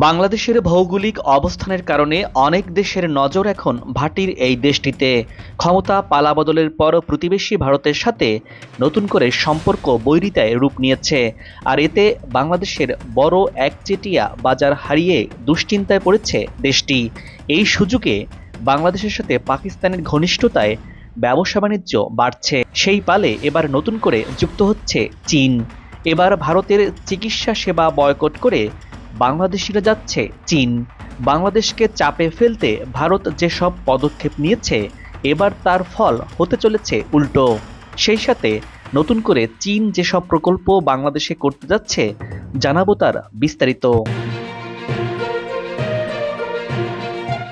বাংলাদেশের ভৌগোলিক অবস্থানের কারণে অনেক দেশের নজর এখন ভাটির এই দেশটিতে। ক্ষমতা পালাবদলের পর প্রতিবেশী ভারতের সাথে নতুন করে সম্পর্ক বৈরিতায় রূপ নিয়েছে। আর এতে বাংলাদেশের বড় একচেটিয়া বাজার হারিয়ে দুশ্চিন্তায় পড়েছে দেশটি। এই সুযোগে বাংলাদেশের সাথে পাকিস্তানের ঘনিষ্ঠতায় ব্যবসা বাণিজ্য বাড়ছে। সেই পালে এবার নতুন করে যুক্ত হচ্ছে চীন। এবার ভারতের চিকিৎসা সেবা বয়কট করে বাংলাদেশিরা যাচ্ছে চীন। বাংলাদেশকে চাপে ফেলতে ভারত যেসব পদক্ষেপ নিয়েছে, এবার তার ফল হতে চলেছে উল্টো। সেই সাথে নতুন করে চীন যেসব প্রকল্প বাংলাদেশে করতে যাচ্ছে, জানাবো তার বিস্তারিত।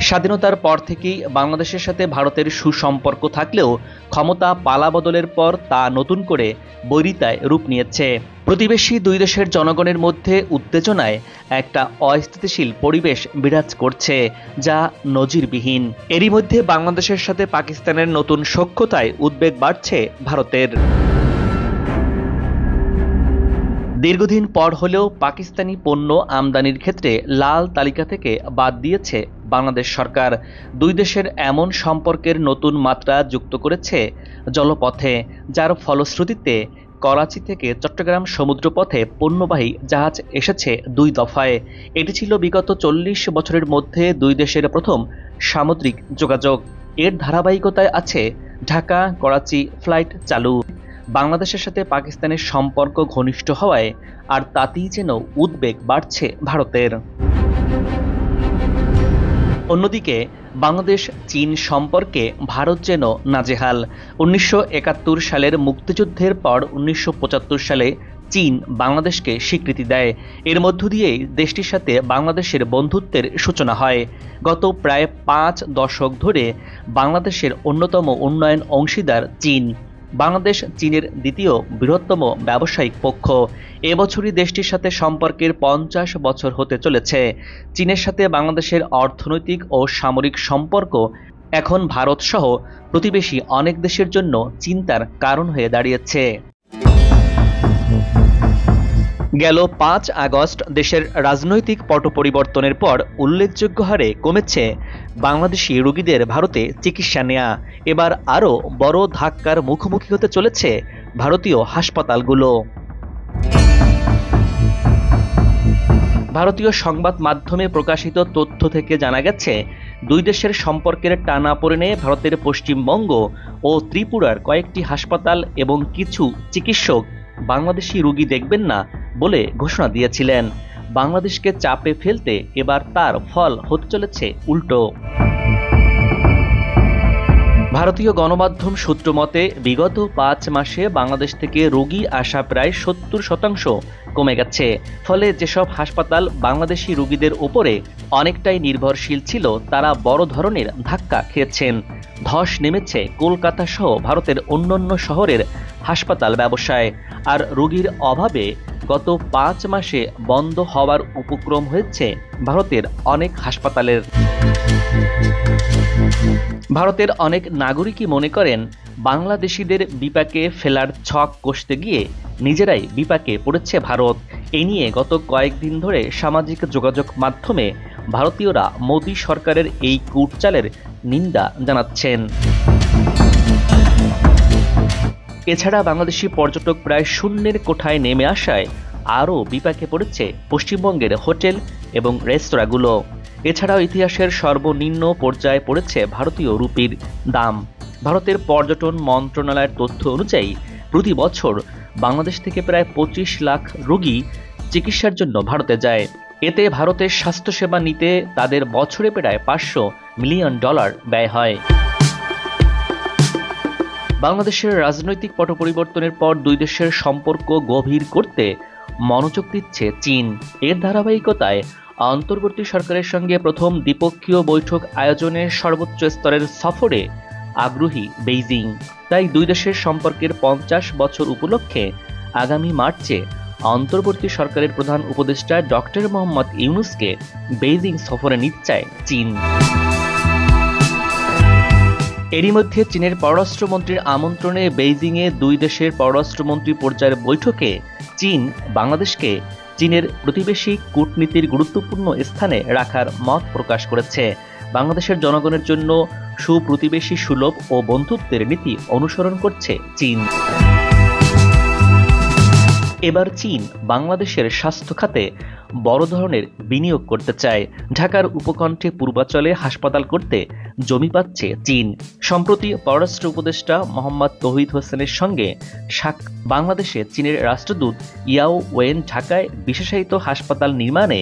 স্বাধীনতার পর থেকেই বাংলাদেশের সাথে ভারতের সুসম্পর্ক থাকলেও ক্ষমতা পালাবদলের পর তা নতুন করে বৈরিতায় রূপ নিয়েছে। প্রতিবেশী দুই দেশের জনগণের মধ্যে উত্তেজনায় একটা অস্থিতিশীল পরিবেশ বিরাজ করছে, যা নজিরবিহীন। এরই মধ্যে বাংলাদেশের সাথে পাকিস্তানের নতুন সখ্যতায় উদ্বেগ বাড়ছে ভারতের। দীর্ঘদিন পর হলেও পাকিস্তানি পণ্য আমদানির ক্ষেত্রে লাল তালিকা থেকে বাদ দিয়েছে বাংলাদেশ সরকার। দুই দেশের এমন সম্পর্কের নতুন মাত্রা যুক্ত করেছে জলপথে, যার ফলশ্রুতিতে করাচি থেকে চট্টগ্রাম সমুদ্রপথে পণ্যবাহী জাহাজ এসেছে 2 দফায়। এটি ছিল বিগত 40 বছরের মধ্যে দুই দেশের প্রথম সামুদ্রিক যোগাযোগ। এর ধারাবাহিকতায় আছে ঢাকা করাচি ফ্লাইট চালু। বাংলাদেশের সাথে পাকিস্তানের সম্পর্ক ঘনিষ্ঠ হওয়ায় আর তাতেই যেন উদ্বেগ বাড়ছে ভারতের। অন্যদিকে বাংলাদেশ চীন সম্পর্কে ভারত যেন নাজেহাল। 1971 সালের মুক্তিযুদ্ধের পর 1975 সালে চীন বাংলাদেশকে স্বীকৃতি দেয়। এর মধ্য দিয়েই দেশটির সাথে বাংলাদেশের বন্ধুত্বের সূচনা হয়। গত প্রায় 5 দশক ধরে বাংলাদেশের অন্যতম উন্নয়ন অংশীদার চীন। বাংলাদেশ চীনের দ্বিতীয় বৃহত্তম ব্যবসায়িক পক্ষ। এবছরই দেশটির সাথে সম্পর্কের 50 বছর হতে চলেছে। চীনের সাথে বাংলাদেশের অর্থনৈতিক ও সামরিক সম্পর্ক এখন ভারত সহ প্রতিবেশী অনেক দেশের জন্য চিন্তার কারণ হয়ে দাঁড়িয়েছে। গেল 5 আগস্ট দেশের রাজনৈতিক পট পরিবর্তনের পর উল্লেখযোগ্য হারে কমেছে বাংলাদেশি রোগীদের ভারতে চিকিৎসা নেয়া। এবার আরও বড় ধাক্কার মুখোমুখি হতে চলেছে ভারতীয় হাসপাতালগুলো। ভারতীয় সংবাদ মাধ্যমে প্রকাশিত তথ্য থেকে জানা গেছে, দুই দেশের সম্পর্কের টানাপোড়েনে ভারতের পশ্চিমবঙ্গ ও ত্রিপুরার কয়েকটি হাসপাতাল এবং কিছু চিকিৎসক বাংলাদেশি রোগী দেখবেন না বলে ঘোষণা দিয়েছিলেন। বাংলাদেশকে চাপে ফেলতে এবার তার ফল হতে চলেছে উল্টো। ভারতীয় গণমাধ্যম সূত্র মতে বিগত 5 মাসে বাংলাদেশ থেকে রোগী আসা প্রায় 70% কমে গেছে। ফলে যেসব হাসপাতাল বাংলাদেশি রোগীদের উপরে অনেকটাই নির্ভরশীল ছিল, তারা বড় ধরনের ধাক্কা খেয়েছেন। ধস নেমেছে কলকাতা সহ ভারতের অন্যান্য শহরের হাসপাতাল ব্যবসায়। আর রোগীর অভাবে গত 5 মাসে বন্ধ হওয়ার উপক্রম হয়েছে ভারতের অনেক হাসপাতালের। ভারতের অনেক নাগরিকই মনে করেন, বাংলাদেশিদের বিপাকে ফেলার ছক কষতে গিয়ে নিজেরাই বিপাকে পড়েছে ভারত। এ নিয়ে গত কয়েকদিন ধরে সামাজিক যোগাযোগ মাধ্যমে ভারতীয়রা মোদী সরকারের এই কূটচালের নিন্দা জানাচ্ছেন। এছাড়া বাংলাদেশি পর্যটক প্রায় শূন্যের কোঠায় নেমে আসায় আরও বিপাকে পড়েছে পশ্চিমবঙ্গের হোটেল এবং রেস্তোরাঁগুলো। এছাড়াও ইতিহাসের সর্বনিম্ন পর্যায়ে পড়েছে ভারতীয় রুপির দাম। ভারতের পর্যটন মন্ত্রণালয়ের তথ্য অনুযায়ী প্রতি বছর বাংলাদেশ থেকে প্রায় 25 লাখ রোগী চিকিৎসার জন্য ভারতে যায়। এতে ভারতের স্বাস্থ্যসেবা নিতে তাদের বছরে প্রায় $500 মিলিয়ন ব্যয় হয়। বাংলাদেশের রাজনৈতিক পট পরিবর্তনের পর দুই দেশের সম্পর্ক গভীর করতে মনোযোগ দিচ্ছে চীন। এর ধারাবাহিকতায় অন্তর্বর্তী সরকারের সঙ্গে প্রথম দ্বিপক্ষীয় বৈঠক আয়োজনের সর্বোচ্চ স্তরের সফরে আগ্রহী বেইজিং। তাই দুই দেশের সম্পর্কের 50 বছর উপলক্ষে আগামী মার্চে অন্তর্বর্তী সরকারের প্রধান উপদেষ্টা ডক্টর মোহাম্মদ ইউনূসকে বেইজিং সফরে নিতে চায় চীন। এরই মধ্যে চীনের পররাষ্ট্রমন্ত্রীর আমন্ত্রণে বেইজিংয়ে দুই দেশের পররাষ্ট্রমন্ত্রী পর্যায়ের বৈঠকে চীন বাংলাদেশকে চীনের প্রতিবেশী কূটনীতির গুরুত্বপূর্ণ স্থানে রাখার মত প্রকাশ করেছে। বাংলাদেশের জনগণের জন্য সুপ্রতিবেশী সুলভ ও বন্ধুত্বের নীতি অনুসরণ করছে চীন। এবার চীন বাংলাদেশের স্বাস্থ্য খাতে বড় ধরনের বিনিয়োগ করতে চায়। ঢাকার উপকণ্ঠে পূর্বাঞ্চলে হাসপাতাল করতে জমি পাচ্ছে চীন। সম্প্রতি পররাষ্ট্র উপদেষ্টা মোহাম্মদ তৌহিদ হোসেনের সঙ্গে বাংলাদেশে চীনের রাষ্ট্রদূত ইয়াও ওয়েন ঢাকায় বিশেষায়িত হাসপাতাল নির্মাণে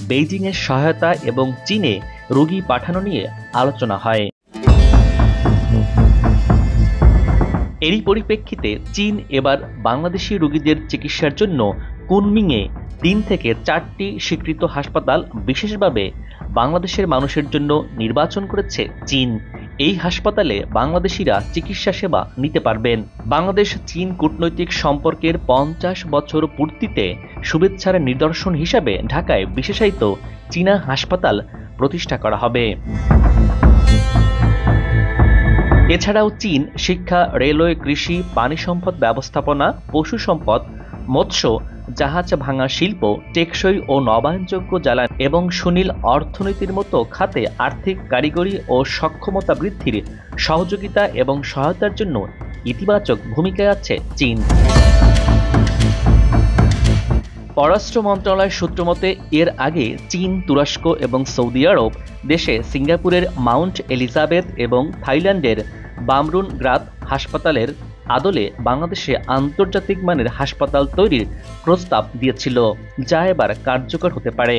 বেইজিংয়ের সহায়তা এবং চীনে রোগী পাঠানো নিয়ে আলোচনা হয়। এরই পরিপ্রেক্ষিতে চীন এবার বাংলাদেশি রোগীদের চিকিৎসার জন্য কুনমিংয়ে ৩ থেকে ৪টি স্বীকৃত হাসপাতাল বিশেষভাবে বাংলাদেশের মানুষের জন্য নির্বাচন করেছে চীন। এই হাসপাতালে বাংলাদেশিরা চিকিৎসা সেবা নিতে পারবেন। বাংলাদেশ চীন কূটনৈতিক সম্পর্কের ৫০ বছর পূর্তিতে শুভেচ্ছার নিদর্শন হিসাবে ঢাকায় বিশেষায়িত চীনা হাসপাতাল প্রতিষ্ঠা করা হবে। এছাড়াও চীন শিক্ষা, রেলওয়ে, কৃষি, পানি সম্পদ ব্যবস্থাপনা, পশু সম্পদ, মৎস্য, জাহাজ ভাঙা শিল্প, টেকসই ও নবায়নযোগ্য জ্বালানি এবং সুনীল অর্থনীতির মতো খাতে আর্থিক, কারিগরি ও সক্ষমতা বৃদ্ধির সহযোগিতা এবং সহায়তার জন্য ইতিবাচক ভূমিকায় আছে চীন। পররাষ্ট্র মন্ত্রণালয়ের সূত্রমতে এর আগে চীন, তুরস্ক এবং সৌদি আরব দেশে সিঙ্গাপুরের মাউন্ট এলিজাবেথ এবং থাইল্যান্ডের বামরুন গ্রাত হাসপাতালের আদলে বাংলাদেশে আন্তর্জাতিক মানের হাসপাতাল তৈরির প্রস্তাব দিয়েছিল, যা এবার কার্যকর হতে পারে।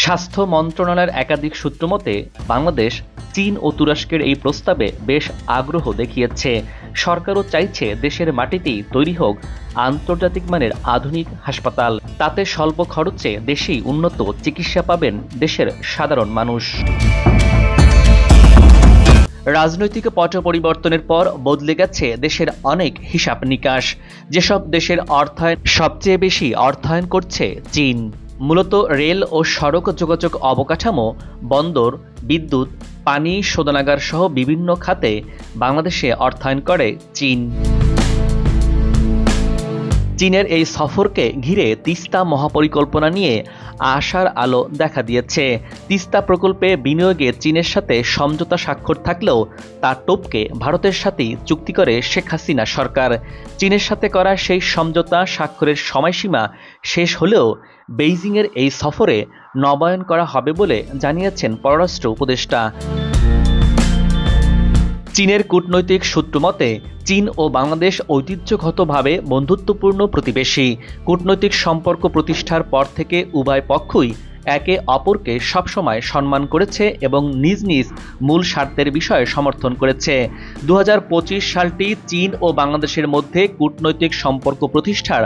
স্বাস্থ্য মন্ত্রণালয়ের একাধিক সূত্র মতে বাংলাদেশ চীন ও তুরস্কের এই প্রস্তাবে বেশ আগ্রহ দেখিয়েছে। সরকারও চাইছে দেশের মাটিতেই তৈরি হোক আন্তর্জাতিক মানের আধুনিক হাসপাতাল। তাতে স্বল্প খরচে দেশেই উন্নত চিকিৎসা পাবেন দেশের সাধারণ মানুষ। রাজনৈতিক পট পরিবর্তনের পর বদলে গেছে দেশের অনেক হিসাব নিকাশ। যেসব দেশের অর্থায়ন সবচেয়ে বেশি অর্থায়ন করছে চীন। মূলত রেল ও সড়ক যোগাযোগ অবকাঠামো, বন্দর, বিদ্যুৎ, পানি, শোধনাগার সহ বিভিন্ন খাতে বাংলাদেশে অর্থায়ন করে চীন। চীনের এই সফরকে ঘিরে তিস্তা মহাপরিকল্পনা নিয়ে আশার আলো দেখা দিয়েছে। তিস্তা প্রকল্পে বিনিয়োগে চীনের সাথে সমঝোতা স্বাক্ষর থাকলেও তা টপকে ভারতের সাথেই চুক্তি করে শেখ হাসিনা সরকার। চীনের সাথে করা সেই সমঝোতা স্বাক্ষরের সময়সীমা শেষ হলেও বেইজিংয়ের এই সফরে নবায়ন করা হবে বলে জানিয়েছেন পররাষ্ট্র উপদেষ্টা। চীনের কূটনৈতিক সূত্র মতে চীন ও বাংলাদেশ ঐতিহ্যগতভাবে বন্ধুত্বপূর্ণ প্রতিবেশী। কূটনৈতিক সম্পর্ক প্রতিষ্ঠার পর থেকে উভয় পক্ষই একে অপরকে সবসময় সম্মান করেছে এবং নিজ নিজ মূল স্বার্থের বিষয়ে সমর্থন করেছে। ২০২৫ সালটি চীন ও বাংলাদেশের মধ্যে কূটনৈতিক সম্পর্ক প্রতিষ্ঠার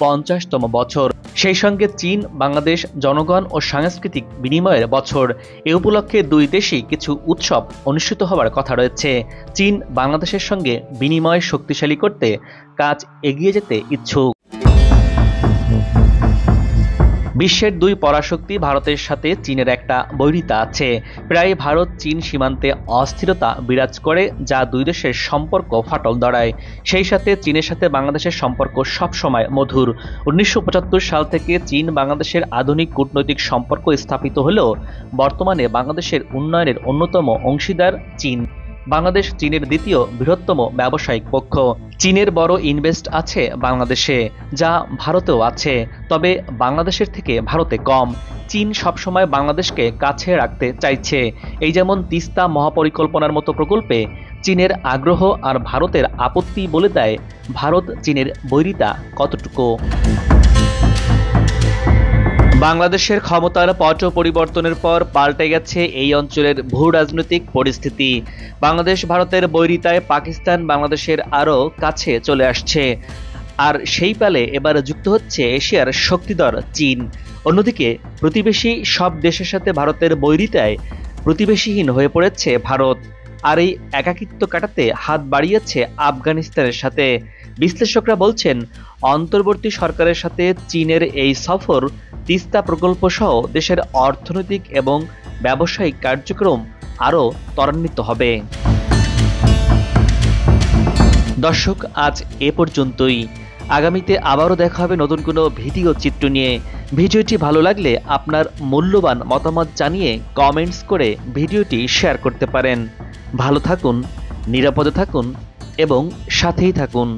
৫০তম বছর। সেই সঙ্গে চীন বাংলাদেশ জনগণ ও সাংস্কৃতিক বিনিময়ের বছর। এ উপলক্ষে দুই দেশেই কিছু উৎসব অনুষ্ঠিত হওয়ার কথা রয়েছে। চীন বাংলাদেশের সঙ্গে বিনিময় শক্তিশালী করতে কাজ এগিয়ে যেতে ইচ্ছুক। বিশ্বের দুই পরাশক্তি ভারতের সাথে চীনের একটা বৈরিতা আছে। প্রায় ভারত চীন সীমান্তে অস্থিরতা বিরাজ করে, যা দুই দেশের সম্পর্ক ফাটল ধরায়। সেই সাথে চীনের সাথে বাংলাদেশের সম্পর্ক সবসময় মধুর। ১৯৭৫ সাল থেকে চীন বাংলাদেশের আধুনিক কূটনৈতিক সম্পর্ক স্থাপিত হলেও বর্তমানে বাংলাদেশের উন্নয়নের অন্যতম অংশীদার চীন। বাংলাদেশ চীনের দ্বিতীয় বৃহত্তম ব্যবসায়িক পক্ষ। চীনের বড় ইনভেস্ট আছে বাংলাদেশে, যা ভারতেও আছে, তবে বাংলাদেশের থেকে ভারতে কম। চীন সবসময় বাংলাদেশকে কাছে রাখতে চাইছে। এই যেমন তিস্তা মহাপরিকল্পনার মতো প্রকল্পে চীনের আগ্রহ আর ভারতের আপত্তি বলে দেয় ভারত চীনের বৈরিতা কতটুকু। বাংলাদেশের ক্ষমতার পট পরিবর্তনের পর পাল্টে গেছে এই অঞ্চলের ভূ রাজনৈতিক পরিস্থিতি। বাংলাদেশ ভারতের বৈরিতায় পাকিস্তান বাংলাদেশের আরও কাছে চলে আসছে, আর সেই পালে এবার যুক্ত হচ্ছে এশিয়ার শক্তিধর চীন। অন্যদিকে প্রতিবেশী সব দেশের সাথে ভারতের বৈরিতায় প্রতিবেশীহীন হয়ে পড়েছে ভারত, আর এই একাকিত্ব কাটাতে হাত বাড়িয়েছে আফগানিস্তানের সাথে। বিশ্লেষকরা বলছেন অন্তর্বর্তী সরকারের সাথে চীনের এই সফর তিস্তা প্রকল্প সহ দেশের অর্থনৈতিক এবং ব্যবসায়িক কার্যক্রম আরও ত্বরান্বিত হবে। দর্শক, আজ এ পর্যন্তই। আগামীতে আবারও দেখা হবে নতুন কোনো ভিডিও চিত্র নিয়ে। ভিডিওটি ভালো লাগলে আপনার মূল্যবান মতামত জানিয়ে কমেন্টস করে ভিডিওটি শেয়ার করতে পারেন। ভালো থাকুন, নিরাপদে থাকুন এবং সাথেই থাকুন।